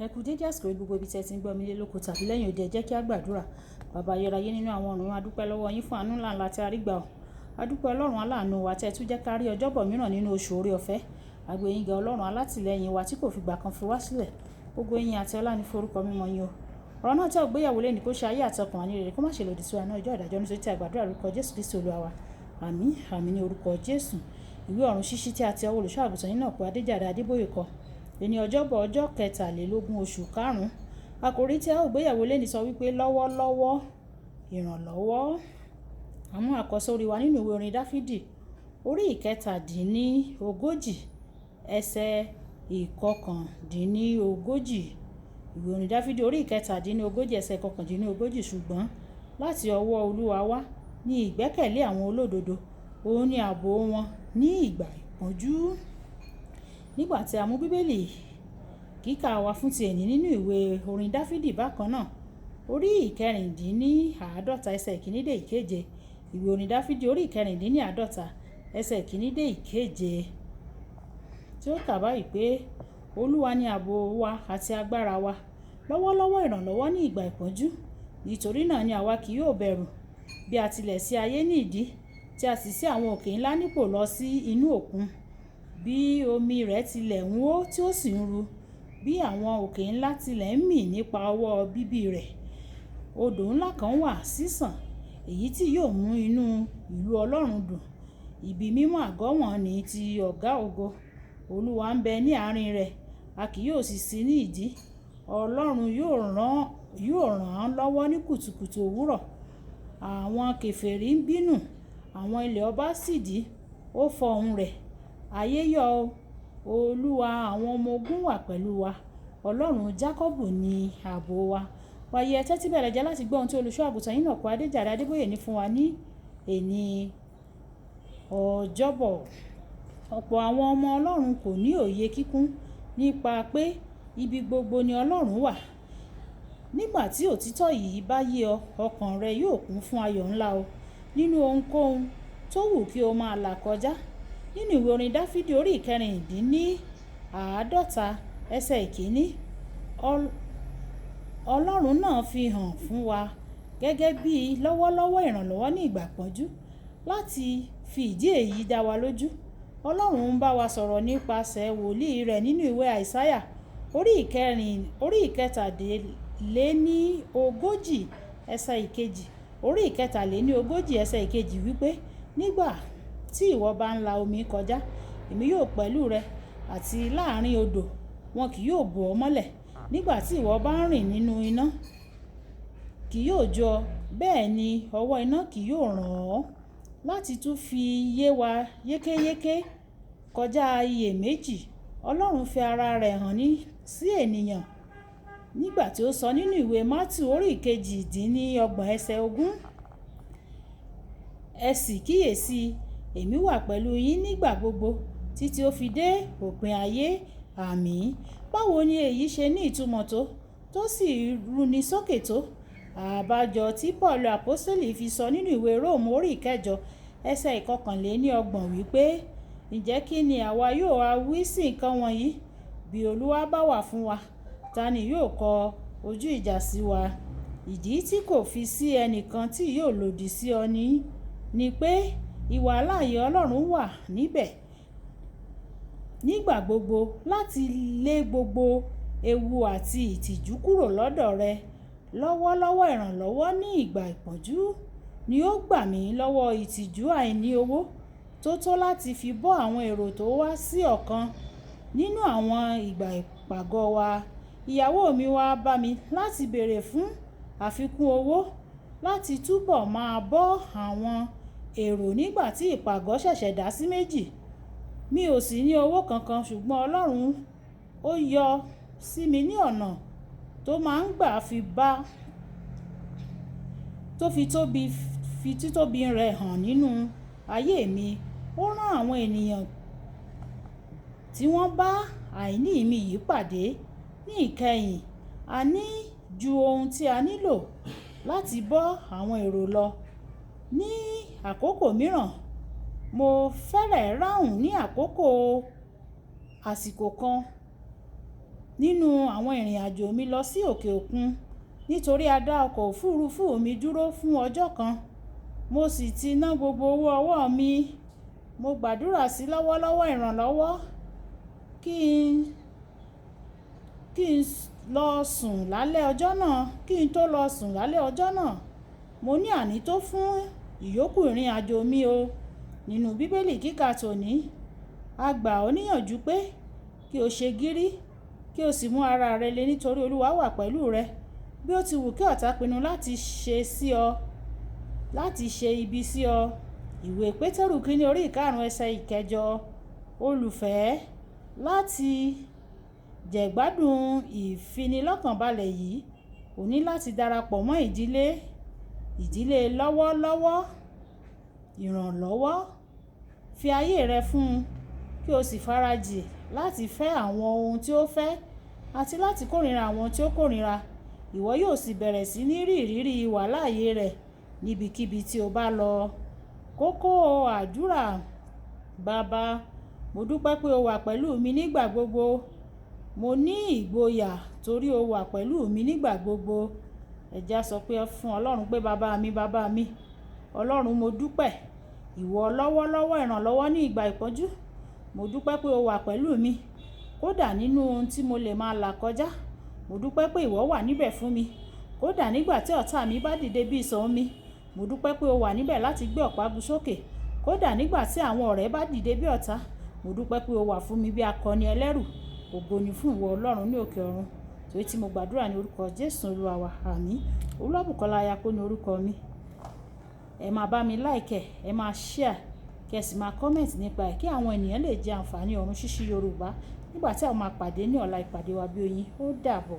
Ẹ kú dédé àsìkò gbogbo ibi tí ẹ ti ń gbọ́ mi lé lóko tàbí lẹ́yìn odi, ẹ jẹ́ kí a gbàdúrà. Bàbá ayérayé nínú àwọn ọ̀run, a dúpẹ́ lọ́wọ́ yín fún àánú ńlá tí a rí gbà ọ́. A dúpẹ́ Ọlọ́run aláàánú wa tí ẹ tún jẹ́ ká rí ọjọ́bọ̀ mìíràn nínú oṣù oore ọ̀fẹ́. A gbé yín ga Ọlọ́run alátìlẹ́yìn wa tí kò fi ìgbà kan fi wá sílẹ̀. Gbogbo yín àti ọlá ní forúkọ mímọ́ yín o. Ọ̀rọ̀ náà tí a gbéyàwó lé ní kó ṣe ayé àti ọkàn wa ní rere, kó má ṣe lòdì sí wa ní ọjọ́ ìdájọ́, nítorí tí a gbàdúrà lórúkọ Jésù Kristi Olúwa wa. Àmín, àmín ní orúkọ Jésù. Ìwé ọ̀run ṣíṣí tí a ti ọwọ́ olùṣọ́ àgùntàn yín náà kó Adéjàre Adébóyè kọ. Ẹni ọjọ́bọ̀ ọjọ́ 23 oṣù karùn-ún. Àkòrí tí a ó gbéyàwó lé ní sọ wípé lọ́wọ́lọ́wọ́ ìrànlọ́wọ́. Àwọn àkọ́sórí wa nínú ìwé orin Dáfídì orí 47 ẹsẹ̀ 1. Ìwé orin Dáfídì orí 47 ẹsẹ̀ 1. Ṣùgbọ́n láti ọwọ́ Olúwa wá ní ìgbẹ́kẹ̀lé àwọn olódodo, òun ni ààbò wọn ní ìgbà ìpọ́njú. Nígbà tí a mú Bíbélì kíkà wa fún ti ẹ̀ní nínú ìwé orin Dáfídì bákan náà, orí 50 ẹsẹ̀ 1 dé 7. Ìwé orin Dáfídì orí 50 ẹsẹ̀ 1 dé 7, tí ó kà báyìí pé Olúwa ni ààbò wa àti agbára wa, lọ́wọ́lọ́wọ́ ìrànlọ́wọ́ ní ìgbà ìpọ́njú. Nítorí náà ni àwa kì yóò bẹ̀rù, bí a tilẹ̀ sí ayé ní ìdí, tí a sì sí àwọn òkè ńlá nípò lọ sí inú òkun. Bí omi rẹ̀ tilẹ̀ ń hó tí ó sì ń ru, bí àwọn òkè ńlá tilẹ̀ ń mì nípa ọwọ́ bíbí rẹ̀. Odò ńlá kan wà sísàn, èyí tí yóò mú inú ìlú Ọlọ́run dùn. Ibi mímọ́ àgọ́ wọn ní ti ọ̀gá ògo. Olúwa ń bẹ ní àárín rẹ̀, a kì yóò sì sí ní ìdí. Ọlọ́run yóò ràn án lọ́wọ́ ní kùtùkùtù òwúrọ̀. Àwọn kèfèrí ń bínú, àwọn ilẹ̀ ọba sì dì, ó fọ ohùn rẹ̀. Ayé yọ̀ ọ́, Olúwa àwọn ọmọ ogun wà pẹ̀lú wa. Ọlọ́run Jákọ́bù ni ààbò wa. Wàyí ẹ tẹ́tí bẹ̀rẹ̀ jẹ́ láti gbọ́ ohun tí olùṣọ́ àgùntàn yín náà kó Adéjàre Adébóyè ní fún wa ní ẹni ọjọ́bọ̀. Ọ̀pọ̀ àwọn ọmọ Ọlọ́run kò ní òye kíkún nípa pé ibi gbogbo ni Ọlọ́run wà. Nígbà tí òtítọ́ yìí bá yé ọ, ọkàn rẹ yóò kún fún ayọ̀ ńlá o nínú ohunkóhun tó wù kí o máa là kọjá. Nínú ìwé orin Dáfídì orí 50 ẹsẹ̀ 1, Ọlọ́run náà fi hàn fún wa gẹ́gẹ́ bí lọ́wọ́lọ́wọ́ ìrànlọ́wọ́ ní ìgbà ìpọ́njú. Láti fi ìdí èyí dá wa lójú, Ọlọ́run ń bá wa sọ̀rọ̀ nípasẹ̀ wòlíì rẹ̀ nínú ìwé Àìsáyà orí 43 ẹsẹ̀ 2. Orí 43 ẹsẹ̀ 2 wípé, nígbà tí ìwọ bá ń la omi kọjá, èmi yóò pẹ̀lú rẹ, àti láàrin odò, wọn kì yóò bò ọ́ mọ́lẹ̀. Nígbà tí ìwọ bá ń rìn nínú iná, kì yóò jó ọ, bẹ́ẹ̀ ni ọwọ́ iná kì yóò ràn ọ́. Láti tún fi yé wa yékéyéké kọjá iyèméjì, Ọlọ́run fi ara rẹ̀ hàn sí ènìyàn nígbà tí ó sọ nínú ìwé Mátíù orí 28 ẹsẹ̀ 20. Ẹ sì kíyèsí, èmi wà pẹ̀lú yín nígbà gbogbo títí ó fi dé òpin ayé. Àmín. Báwo ni èyí ṣe ní ìtumọ̀ tó sì runi sókè tó? Àbájọ tí Paul Àpọ́sítélì fi sọ nínú ìwé Róòmù orí 9 ẹsẹ̀ 21 wípé, ǹjẹ́ kí ni àwa yóò wá wí sí nǹkan wọ̀nyí? Bí Olúwa bá wà fún wa, ta ni yóò kọ ojú ìjà sí wa? Ìdí tí kò fi sí ẹnìkan tí yóò lòdì sí ọ ni pé ìwàláàyè Ọlọ́run wà níbẹ̀ nígbà gbogbo láti lé gbogbo ewu àti ìtìjú kúrò lọ́dọ̀ rẹ. Lọ́wọ́lọ́wọ́ ìrànlọ́wọ́ ní ìgbà ìpọ́njú ni ó gbà mí lọ́wọ́ ìtìjú àìní owó tó láti fi bọ́ àwọn èrò tó wá sí ọ̀kan nínú àwọn ìgbà ìpàgọ́ wa. Ìyàwó mi wá bá mi láti béèrè fún àfikún owó láti túbọ̀ máa bọ́ àwọn èrò nígbà tí ìpàgọ́ ṣẹ̀ṣẹ̀ dá sí méjì. Mi ò sì ní owó kankan, ṣùgbọ́n Ọlọ́run ó yọ sí mi ní ọ̀nà tó máa ń gbà fi títóbi rẹ̀ hàn nínú ayé mi. Ó rán àwọn ènìyàn tí wọ́n bá àìní mi yìí pàdé ní ìkẹyìn. A ní ju ohun tí a nílò láti bọ́ àwọn èrò lọ. Ní àkókò mìíràn, mo fẹ́rẹ̀ ráhùn ní àsìkò kan nínú àwọn ìrìn àjò mi lọ sí òkè òkun nítorí a dá ọkọ̀ òfurufú mi dúró fún ọjọ́ kan. Mo sì ti ná gbogbo owó ọwọ́ mi. Mo gbàdúrà sí lọ́wọ́lọ́wọ́ ìrànlọ́wọ́ kí n lọ sùn lálẹ́ ọjọ́ náà. Kí n tó lọ sùn lálẹ́ ọjọ́ náà, mo ní àní tó fún ìyókù ìrìn àjò mi o. Nínú Bíbélì kíkà tòní, a gbà ọ́ níyànjú pé kí o ṣe gírí, kí o sì mú ara rẹ le nítorí Olúwa wà pẹ̀lú rẹ. Bí ó ti wù kí ọ̀tá pinnu láti ṣe ibi sí ọ. Ìwé Pétérù kínní orí 5 ẹsẹ̀ 8. Olùfẹ́, láti jẹ̀gbádùn ìfinilọ́kànbalẹ̀ yìí, o ní láti darapọ̀ mọ́ ìdílé lọ́wọ́lọ́wọ́ ìrànlọ́wọ́. Fi ayé rẹ fún un kí o sì farajì láti fẹ́ àwọn ohun tí ó fẹ́ àti láti kórìíra àwọn tí ó kórìíra. Ìwọ yóò sì bẹ̀rẹ̀ sí ní rí ìrírí ìwàláàyè rẹ̀ níbikíbi tí o bá lọ. Kókó àdúrà. Baba, mo dúpẹ́ pé o wà pẹ̀lú mi nígbà gbogbo. Mo ní ìgboyà torí o wà pẹ̀lú mi nígbà gbogbo. Ẹ jẹ́ á sọ pé fún Ọlọ́run pé bàbá mi, Ọlọ́run mo dúpẹ́. Ìwọ lọ́wọ́lọ́wọ́ ìrànlọ́wọ́ ní ìgbà ìpọ́njú. Mo dúpẹ́ pé o wà pẹ̀lú mi. Kódà nínú ohun tí mo lè máa là kọjá, mo dúpẹ́ pé ìwọ wà níbẹ̀ fún mi. Kódà nígbà tí ọ̀tá mi bá dìde bí ìṣàn omi, mo dúpẹ́ pé o wà níbẹ̀ láti gbé ọ̀págun sókè. Kódà nígbà tí àwọn ọ̀rẹ́ bá dìde bí ọ̀tá, mo dúpẹ́ pé o wà fún mi bí akọni ẹlẹ́rù. Ògo ni fún ìwọ Ọlọ́run ní òkè ọ̀run. Torí tí mo gbàdúrà ní orúkọ Jésù Olúwa wa. Àmín. Olúwabùkọ́lá Ayako ní orúkọ mi. Ẹ máa bá mi like, ẹ máa share, kí ẹ sì máa comment nípa ẹ̀ kí àwọn ènìyàn lè jẹ àǹfààní ọ̀run ṣíṣí Yorùbá nígbà tí a máa pàdé ní ọ̀la ìpàdé wa bí oyin. Ó dàbọ̀.